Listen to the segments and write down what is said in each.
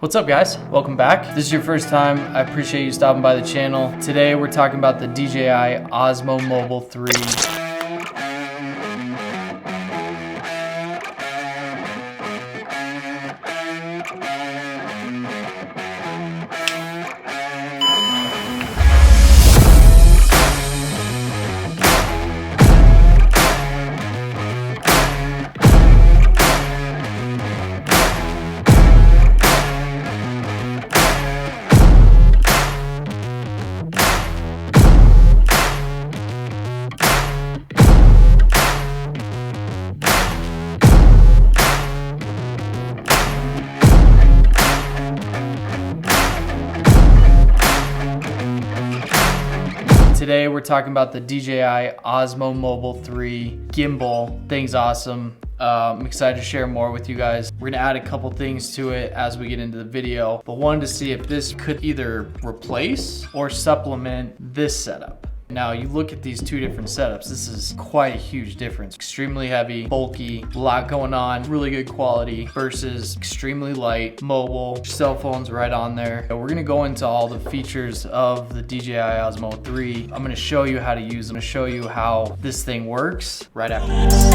What's up guys? Welcome back. If this is your first time, I appreciate you stopping by the channel. Today we're talking about the DJI Osmo Mobile 3. Today we're talking about the DJI Osmo Mobile 3 gimbal. Thing's awesome. I'm excited to share more with you guys. We're gonna add a couple things to it as we get into the video, but wanted to see if this could either replace or supplement this setup. Now you look at these two different setups, this is quite a huge difference. Extremely heavy, bulky, a lot going on, really good quality versus extremely light, mobile, cell phones right on there. So we're gonna go into all the features of the DJI Osmo 3. I'm gonna show you how to use them. I'm gonna show you how this thing works right after this.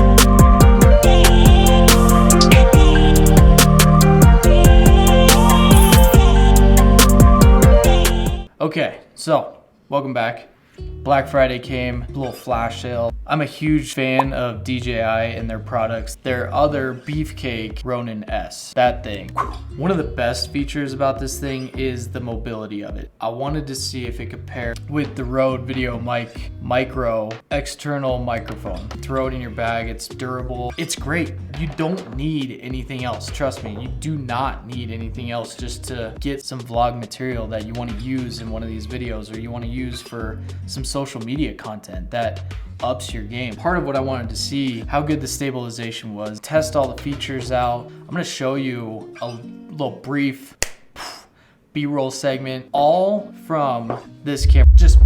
Okay, so welcome back. Black Friday came, a little flash sale. I'm a huge fan of DJI and their products. Their other beefcake Ronin S, that thing. One of the best features about this thing is the mobility of it. I wanted to see if it could pair with the Rode VideoMicro external microphone. Throw it in your bag, it's durable. It's great. You don't need anything else. Trust me, you do not need anything else just to get some vlog material that you want to use in one of these videos or you want to use for some social media content that ups your game. Part of what I wanted to see how good the stabilization was, test all the features out. I'm gonna show you a little brief B-roll segment, all from this camera. Just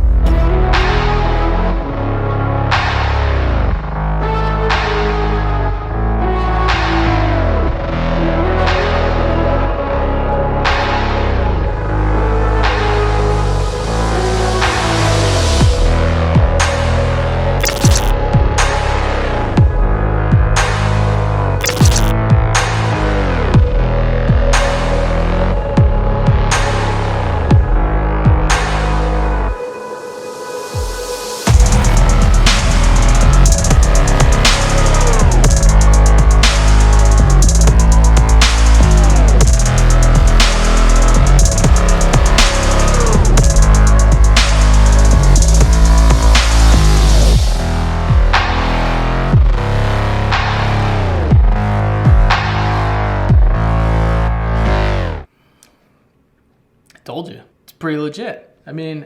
told you, it's pretty legit. I mean,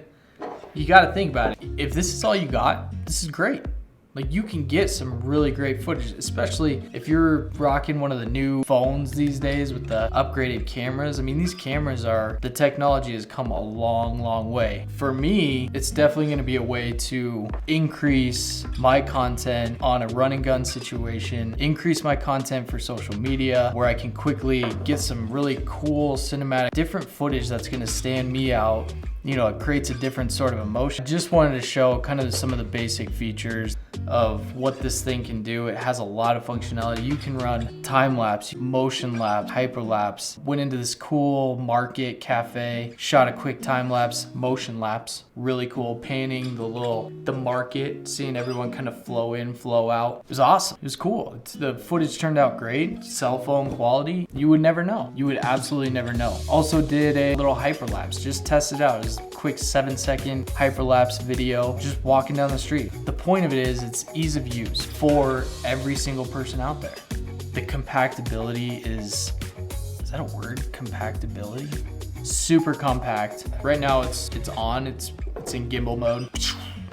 you gotta think about it. If this is all you got, this is great. Like you can get some really great footage, especially if you're rocking one of the new phones these days with the upgraded cameras. I mean, these cameras the technology has come a long, long way. For me, it's definitely gonna be a way to increase my content on a run and gun situation, increase my content for social media, where I can quickly get some really cool cinematic, different footage that's gonna stand me out. You know, it creates a different sort of emotion. I just wanted to show kind of some of the basic features of what this thing can do. It has a lot of functionality. You can run time lapse, motion lapse, hyperlapse. Went into this cool market cafe, shot a quick time lapse, motion lapse. Really cool, panning the market, seeing everyone kind of flow in, flow out. It was awesome, it was cool. The footage turned out great. Cell phone quality, you would never know. You would absolutely never know. Also did a little hyperlapse, just test it out. It was a quick 7-second hyperlapse video, just walking down the street. The point of it is it's ease of use for every single person out there. The compactability is that a word? Compactability? Super compact. Right now it's on, it's in gimbal mode.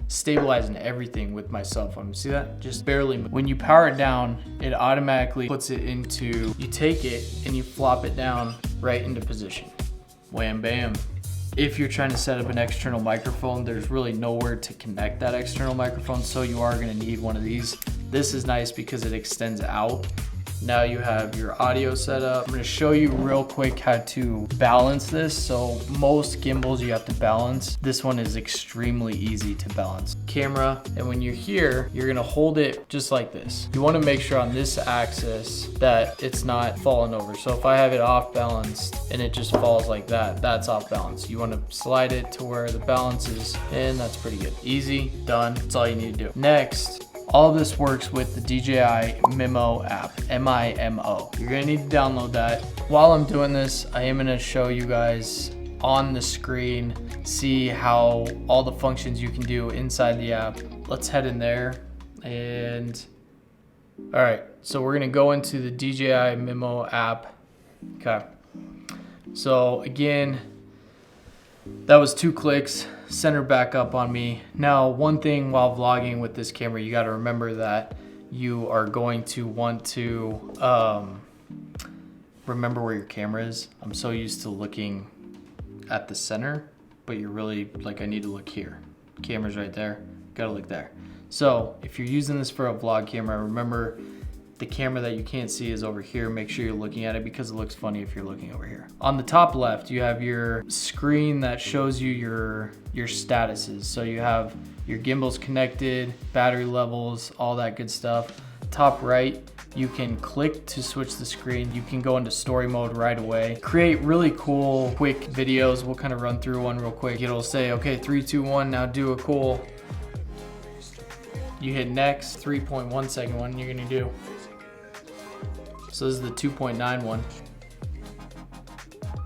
Stabilizing everything with my cell phone. See that? Just barely. When you power it down, it automatically puts it into, you take it and you flop it down right into position. Wham bam. If you're trying to set up an external microphone, there's really nowhere to connect that external microphone, so you are gonna need one of these. This is nice because it extends out Now you have your audio setup. I'm gonna show you real quick how to balance this. So most gimbals you have to balance. This one is extremely easy to balance. Camera, and when you're here, you're gonna hold it just like this. You wanna make sure on this axis that it's not falling over. So if I have it off balanced and it just falls like that, that's off balance. You wanna slide it to where the balance is, and that's pretty good. Easy, done, that's all you need to do. Next, all of this works with the DJI MIMO app, M-I-M-O. You're gonna need to download that. While I'm doing this, I am gonna show you guys on the screen, see how all the functions you can do inside the app. Let's head in there and, all right, so we're gonna go into the DJI MIMO app. Okay, so again, that was 2 clicks. Center back up on me. Now, one thing while vlogging with this camera, you got to remember that you are going to want to remember where your camera is. I'm so used to looking at the center, but you're really like, I need to look here. Camera's right there, gotta look there. So if you're using this for a vlog camera, remember the camera that you can't see is over here. Make sure you're looking at it because it looks funny if you're looking over here. On the top left, you have your screen that shows you your statuses. So you have your gimbals connected, battery levels, all that good stuff. Top right, you can click to switch the screen. You can go into story mode right away. Create really cool, quick videos. We'll kind of run through one real quick. It'll say, okay, 3, 2, 1, now do a cool. You hit next, 3.1 second one, you're gonna do. So this is the 2.9 one.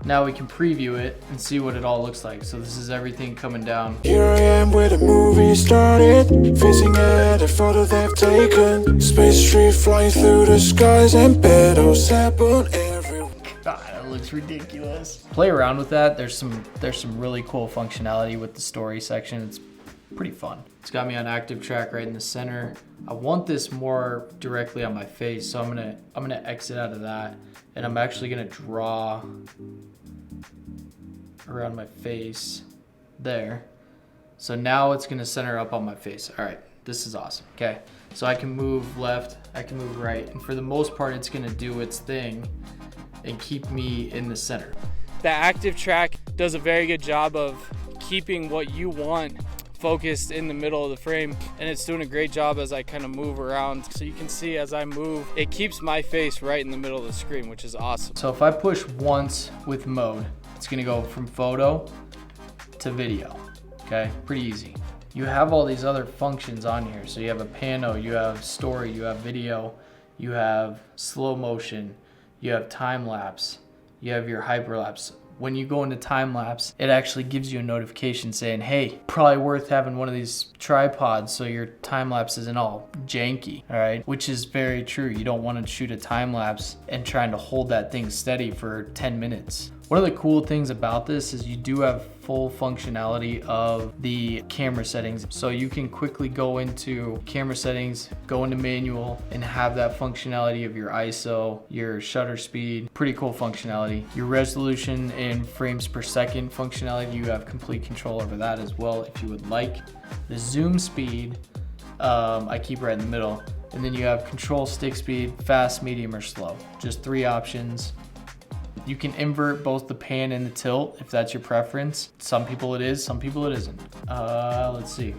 Now we can preview it and see what it all looks like. So this is everything coming down. Here I am where the movie started, facing at a photo they've taken. Space tree flying through the skies and petals happen everywhere. God, that looks ridiculous. Play around with that. There's some really cool functionality with the story section. It's pretty fun. It's got me on active track right in the center. I want this more directly on my face, so I'm gonna exit out of that, and I'm actually gonna draw around my face there. So now it's gonna center up on my face. All right, this is awesome. Okay, so I can move left, I can move right, and for the most part, it's gonna do its thing and keep me in the center. The active track does a very good job of keeping what you want focused in the middle of the frame, and it's doing a great job as I kind of move around. So you can see as I move, it keeps my face right in the middle of the screen, which is awesome. So if I push once with mode, it's gonna go from photo to video, okay? Pretty easy. You have all these other functions on here. So you have a pano, you have story, you have video, you have slow motion, you have time lapse, you have your hyperlapse. When you go into time lapse, it actually gives you a notification saying, hey, probably worth having one of these tripods so your time lapse isn't all janky, all right? Which is very true. You don't want to shoot a time lapse and trying to hold that thing steady for 10 minutes. One of the cool things about this is you do have full functionality of the camera settings. So you can quickly go into camera settings, go into manual, and have that functionality of your ISO, your shutter speed, pretty cool functionality. Your resolution and frames per second functionality, you have complete control over that as well if you would like. The zoom speed, I keep right in the middle. And then you have control stick speed, fast, medium, or slow. Just 3 options. You can invert both the pan and the tilt if that's your preference. Some people it is, some people it isn't. Let's see.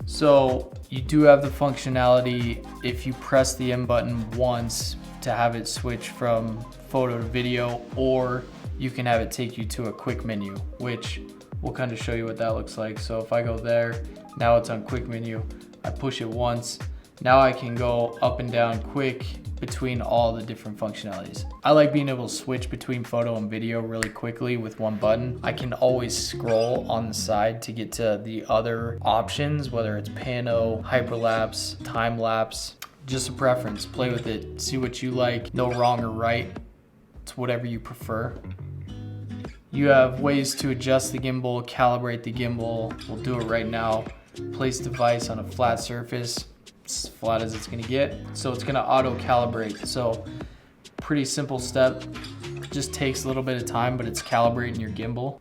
So you do have the functionality if you press the M button once to have it switch from photo to video, or you can have it take you to a quick menu, which we'll kind of show you what that looks like. So if I go there, now it's on quick menu. I push it once. Now I can go up and down quick between all the different functionalities. I like being able to switch between photo and video really quickly with one button. I can always scroll on the side to get to the other options, whether it's pano, hyperlapse, time lapse, just a preference. Play with it, see what you like. No wrong or right, it's whatever you prefer. You have ways to adjust the gimbal, calibrate the gimbal. We'll do it right now. Place device on a flat surface. As flat as it's gonna get. So it's gonna auto calibrate. So pretty simple step. Just takes a little bit of time, but it's calibrating your gimbal.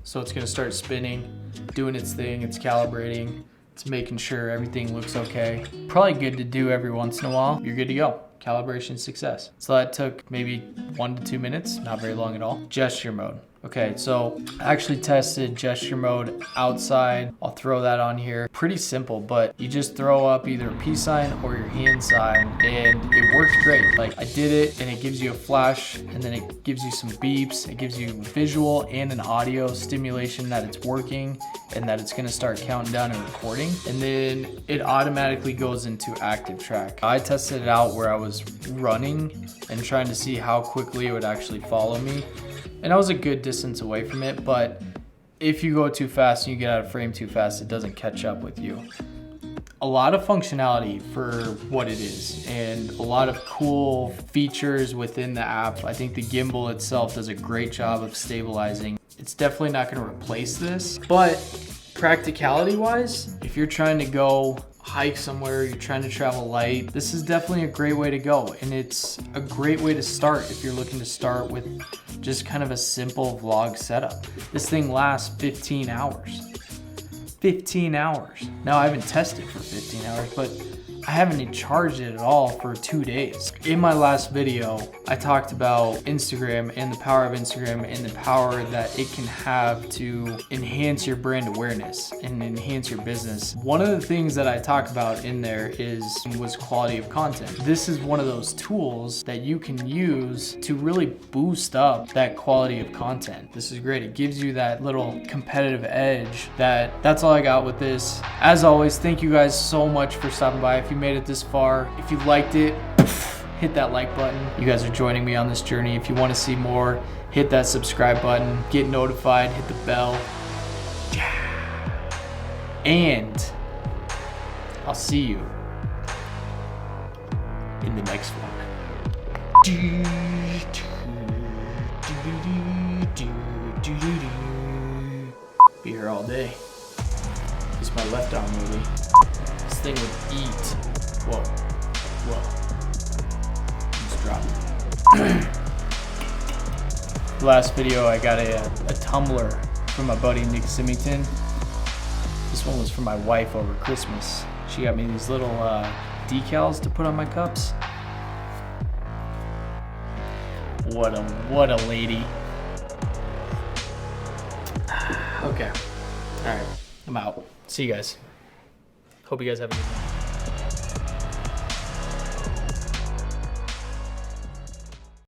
So it's gonna start spinning, doing its thing, it's calibrating, it's making sure everything looks okay. Probably good to do every once in a while. You're good to go. calibration success. So that took maybe 1 to 2 minutes, not very long at all. Gesture mode. Okay, so I actually tested gesture mode outside. I'll throw that on here. Pretty simple, but you just throw up either a peace sign or your hand sign and it works great. Like I did it and it gives you a flash and then it gives you some beeps. It gives you visual and an audio stimulation that it's working and that it's gonna start counting down and recording. And then it automatically goes into active track. I tested it out where I was running and trying to see how quickly it would actually follow me. And I was a good distance away from it, but if you go too fast and you get out of frame too fast, it doesn't catch up with you. A lot of functionality for what it is and a lot of cool features within the app. I think the gimbal itself does a great job of stabilizing. It's definitely not going to replace this, but practicality wise, if you're trying to go hike somewhere, you're trying to travel light, this is definitely a great way to go. And it's a great way to start if you're looking to start with just kind of a simple vlog setup. This thing lasts 15 hours. 15 hours. Now I haven't tested for 15 hours, but I haven't charged it at all for 2 days. In my last video, I talked about Instagram and the power of Instagram and the power that it can have to enhance your brand awareness and enhance your business. One of the things that I talk about in there was quality of content. This is one of those tools that you can use to really boost up that quality of content. This is great. It gives you that little competitive edge. That's all I got with this. As always, thank you guys so much for stopping by. If you made it this far, if you liked it, hit that like button. You guys are joining me on this journey. If you want to see more, hit that subscribe button, get notified, hit the bell. And I'll see you in the next one. Be here all day. It's my left arm movie. This thing would eat. Whoa. Just drop it. Last video, I got a tumbler from my buddy Nick Symington. This one was for my wife over Christmas. She got me these little decals to put on my cups. What a lady. Okay. All right. I'm out. See you guys. Hope you guys have a good one.